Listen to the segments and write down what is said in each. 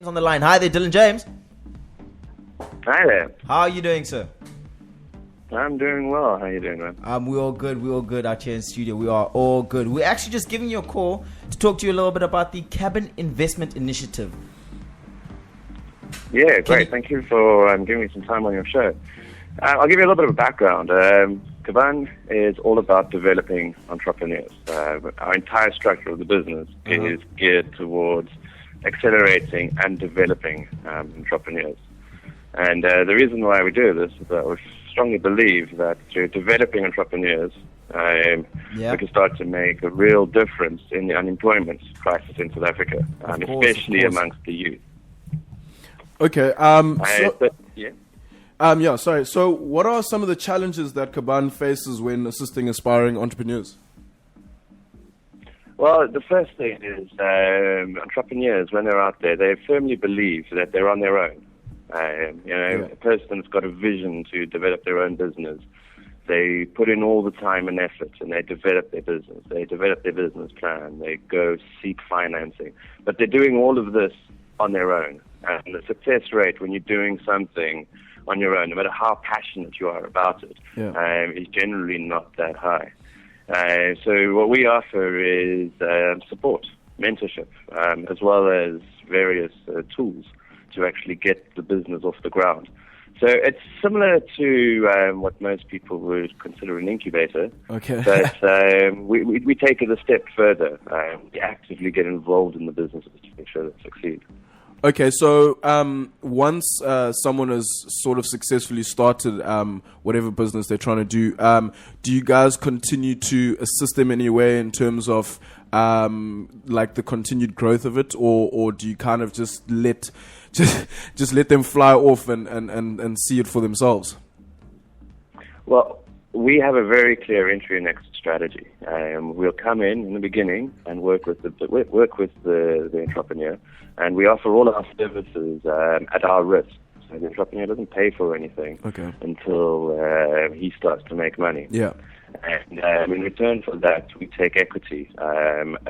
On the line. Hi there, Dylan James. Hi there. How are you doing, sir? I'm doing well. How you doing, man? We're all good. We're all good out here in studio. We are all good. We're actually just giving you a call to talk to you a little bit about the Cabana Investment Initiative. Yeah, great. Thank you for giving me some time on your show. I'll give you a little bit of a background. Caban is all about developing entrepreneurs. Our entire structure of the business is geared towards accelerating and developing entrepreneurs. And the reason why we do this is that we strongly believe that through developing entrepreneurs, we can start to make a real difference in the unemployment crisis in South Africa, especially amongst the youth. Okay. Yeah. Sorry. So, what are some of the challenges that Caban faces when assisting aspiring entrepreneurs? Well, the first thing is entrepreneurs, when they're out there, they firmly believe that they're on their own. A person's got a vision to develop their own business. They put in all the time and effort, and they develop their business. They develop their business plan. They go seek financing. But they're doing all of this on their own. And the success rate when you're doing something on your own, no matter how passionate you are about it, is generally not that high. So what we offer is support, mentorship, as well as various tools to actually get the business off the ground. So it's similar to what most people would consider an incubator, Okay. but we take it a step further. We actively get involved in the businesses to make sure that it succeeds. Okay, so once someone has sort of successfully started whatever business they're trying to do you guys continue to assist them in any way in terms of like the continued growth of it, or do you kind of just let them fly off and see it for themselves? Well, we have a very clear entry and exit strategy. We'll come in the beginning and work with the entrepreneur, and we offer all our services at our risk. So the entrepreneur doesn't pay for anything until he starts to make money. Yeah. And in return for that, we take equity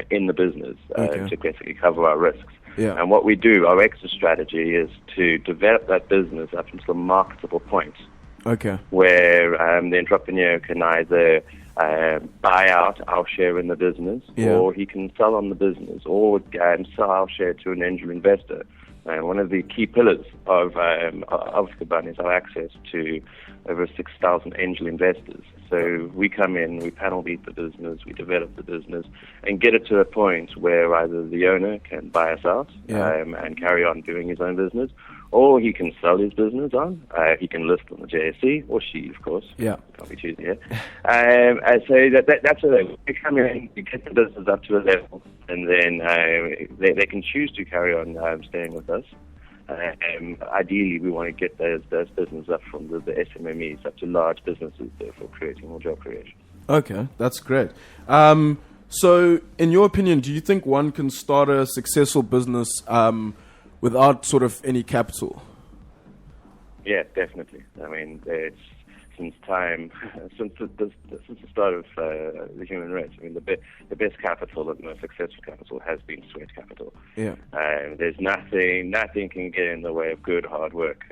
in the business to basically cover our risks. Yeah. And what we do, our exit strategy, is to develop that business up until a marketable point. Okay. Where the entrepreneur can either buy out our share in the business, or he can sell on the business, or sell our share to an angel investor. And one of the key pillars of Caban is our access to over 6,000 angel investors. So we come in, we panel beat the business, we develop the business, and get it to a point where either the owner can buy us out and carry on doing his own business, or he can sell his business on. He can list on the JSE, or she, of course. Yeah. Can't be choosy here. And so that's a we come in, we get the business up to a level, and then they can choose to carry on staying with us. Ideally, we want to get those businesses up from the SMMEs up to large businesses, therefore creating more job creation. Okay, that's great. So, in your opinion, do you think one can start a successful business without sort of any capital? Yeah, definitely. I mean, it's since the start of the human race. I mean, the best capital and the most successful capital has been sweat capital. Yeah. There's nothing can get in the way of good hard work.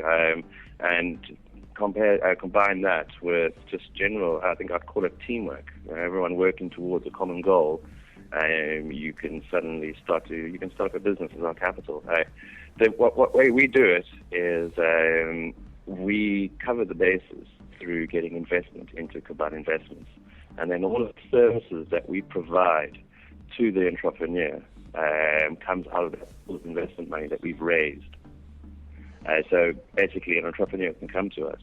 And combine that with just general, I think I'd call it teamwork. Everyone working towards a common goal. You can suddenly start a business as our capital. What way we do it is we cover the bases through getting investment into Cabana Investments, and then all of the services that we provide to the entrepreneur comes out of the investment money that we've raised. So basically, an entrepreneur can come to us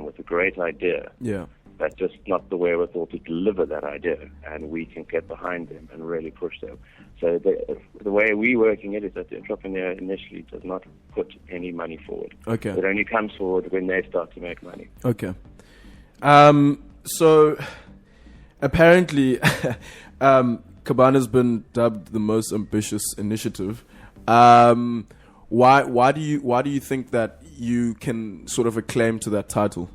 with a great idea. Yeah. But just not the wherewithal to deliver that idea, and we can get behind them and really push them. So the way we're working it is that the entrepreneur initially does not put any money forward. Okay. It only comes forward when they start to make money. Okay. So apparently, Caban has been dubbed the most ambitious initiative. Why do you think that you can sort of acclaim to that title?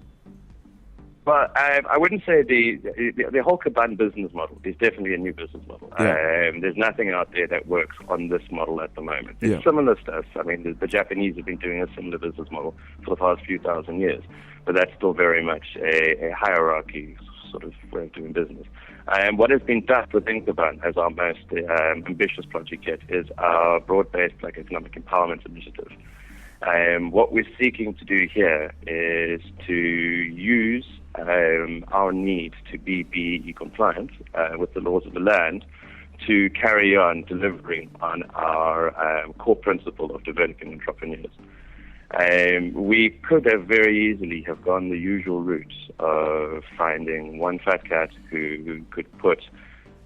Well, I wouldn't say the whole Caban business model is definitely a new business model. Yeah. There's nothing out there that works on this model at the moment. It's similar stuff. I mean, the Japanese have been doing a similar business model for the past few thousand years, but that's still very much a hierarchy sort of way of doing business. What has been done within Caban as our most ambitious project yet is our broad-based Black Economic Empowerment Initiative. What we're seeking to do here is to use our need to be BBBEE compliant with the laws of the land to carry on delivering on our core principle of developing entrepreneurs. We could have very easily have gone the usual route of finding one fat cat who could put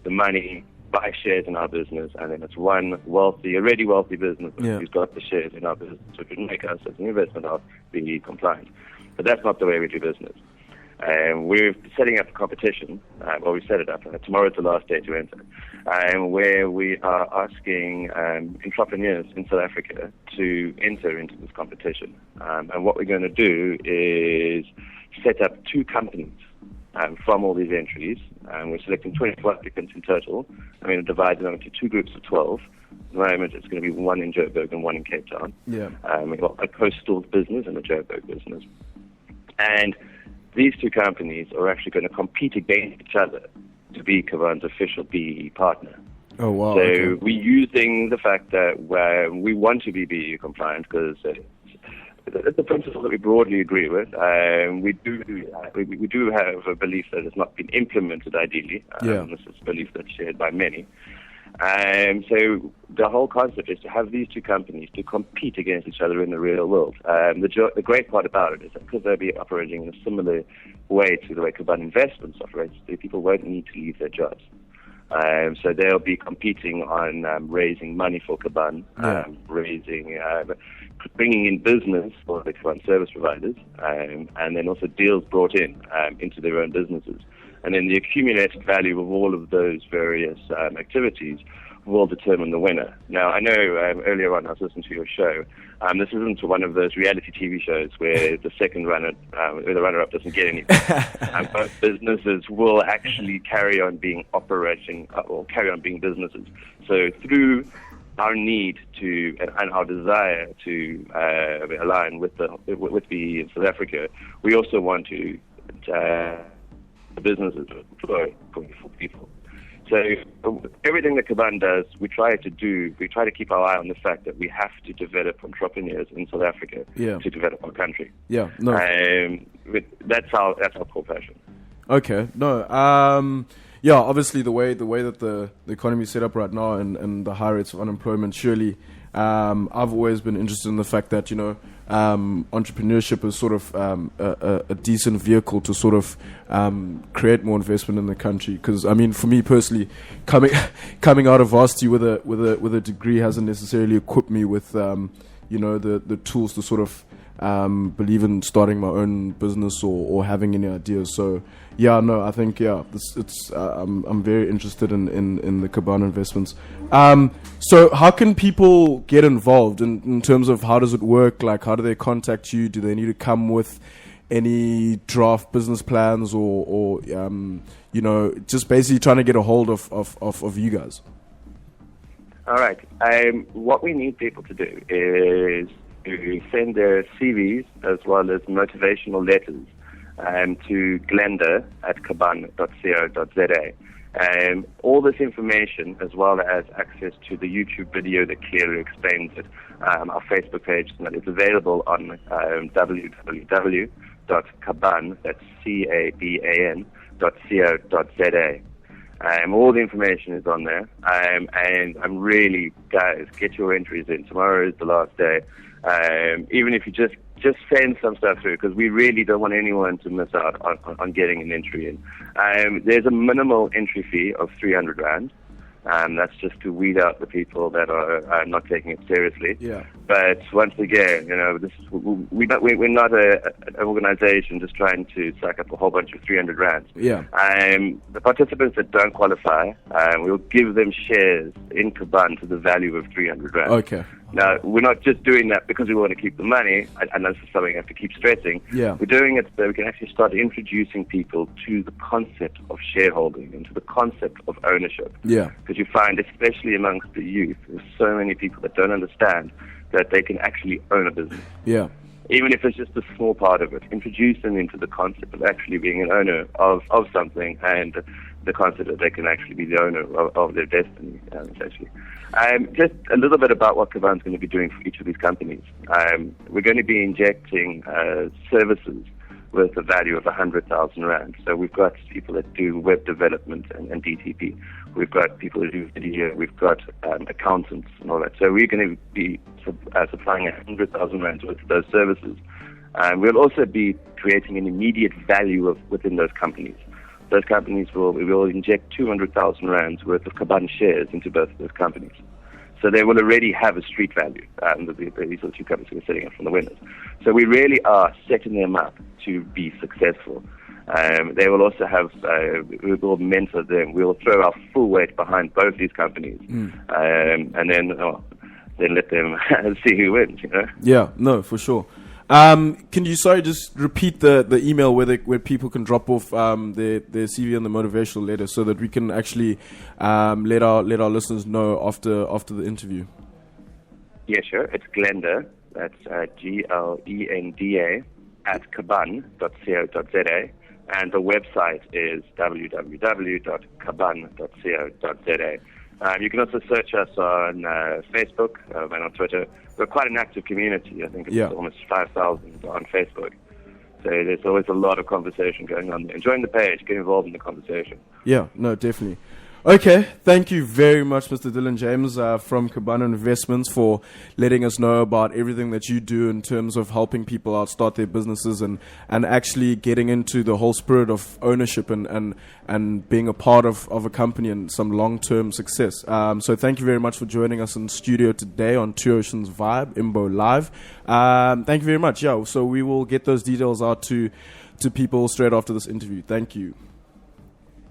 the money, buy shares in our business, and then it's one already wealthy business who's got the shares in our business, so it would make us as an investment house be compliant. But that's not the way we do business. We're setting up a competition, we set it up. Tomorrow's the last day to enter, where we are asking entrepreneurs in South Africa to enter into this competition. And what we're going to do is set up 2 companies from all these entries. We're selecting 24 applicants in total. I'm going to divide them into 2 groups of 12. At the moment, it's going to be one in Joburg and one in Cape Town. Yeah. We've got a coastal business and a Joburg business. And these 2 companies are actually going to compete against each other to be Caban's official BBBEE partner. Oh, wow. So okay. we're using the fact that we want to be BBBEE compliant because it's a principle that we broadly agree with. We do have a belief that it's not been implemented ideally. This is a belief that's shared by many. So the whole concept is to have these 2 companies to compete against each other in the real world. The great part about it is that because they'll be operating in a similar way to the way Cabana Investments operates, the people won't need to leave their jobs. So they'll be competing on raising money for Caban, bringing in business for the Caban service providers, and then also deals brought into their own businesses. And then the accumulated value of all of those various activities will determine the winner. Now, I know earlier on I was listening to your show. This isn't one of those reality TV shows where the runner-up doesn't get anything. Both businesses will actually carry on being businesses. So through our need to and our desire to align with the in South Africa, we also want to businesses employ 24 people. So everything that Caban does, we try to keep our eye on the fact that we have to develop entrepreneurs in South Africa to develop our country. Yeah, no. That's our core passion. Okay, no. Yeah, obviously the way that the economy is set up right now and the high rates of unemployment, surely I've always been interested in the fact that, entrepreneurship is sort of a decent vehicle to sort of create more investment in the country. Because I mean, for me personally, coming out of varsity with a degree hasn't necessarily equipped me with the tools to sort of believe in starting my own business or having any ideas. So I think I'm very interested in the Cabana Investments. So how can people get involved in terms of how does it work? Like, how do they contact you? Do they need to come with any draft business plans or just basically trying to get a hold of you guys? All right. What we need people to do is to send their CVs as well as motivational letters to glenda@caban.co.za. All this information, as well as access to the YouTube video that clearly explains it, our Facebook page, that is available on www.caban, that's caban.co.za. All the information is on there, and I'm really, guys, get your entries in. Tomorrow is the last day. Even if you just send some stuff through, because we really don't want anyone to miss out on getting an entry in. There's a minimal entry fee of 300 Rand. That's just to weed out the people that are not taking it seriously. Yeah. But once again, we're not an organization just trying to suck up a whole bunch of 300 Rand. Yeah. The participants that don't qualify, we'll give them shares in Caban to the value of 300 Rand. Okay. Now, we're not just doing that because we want to keep the money, and this is something I have to keep stressing. Yeah. We're doing it so we can actually start introducing people to the concept of shareholding and to the concept of ownership. Yeah. Because you find, especially amongst the youth, there's so many people that don't understand that they can actually own a business. Yeah. Even if it's just a small part of it, introduce them into the concept of actually being an owner of something, and the concept that they can actually be the owner of their destiny, essentially. Just a little bit about what Caban's going to be doing for each of these companies. We're going to be injecting services with a value of 100,000 Rand. So we've got people that do web development and DTP. We've got people that do video. We've got accountants and all that. So we're going to be supplying 100,000 Rand worth of those services. We'll also be creating an immediate value within those companies. Those companies we will inject 200,000 Rands worth of Caban shares into both of those companies. So they will already have a street value. These are the two companies we're setting up from the winners. So we really are setting them up to be successful. They will also have, we will mentor them. We will throw our full weight behind both these companies. And then let them see who wins, you know? Yeah, no, for sure. Can you, just repeat the email where people can drop off their CV and the motivational letter so that we can actually let our listeners know after the interview? Yeah, sure. It's Glenda. That's GLENDA at caban.co.za, and the website is www.caban.co.za. You can also search us on Facebook and on Twitter. We're quite an active community. I think it's almost 5,000 on Facebook. So there's always a lot of conversation going on there. Join the page. Get involved in the conversation. Yeah, no, definitely. Okay, thank you very much, Mr. Dylan James from Cabana Investments, for letting us know about everything that you do in terms of helping people out start their businesses and actually getting into the whole spirit of ownership and being a part of a company and some long-term success. So thank you very much for joining us in studio today on Oceansvibe, IMBO Live. Thank you very much. Yeah, so we will get those details out to people straight after this interview. Thank you.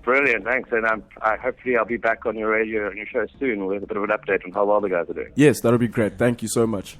Brilliant, thanks. And hopefully I'll be back on your radio and your show soon with a bit of an update on how well the guys are doing. Yes, that'll be great. Thank you so much.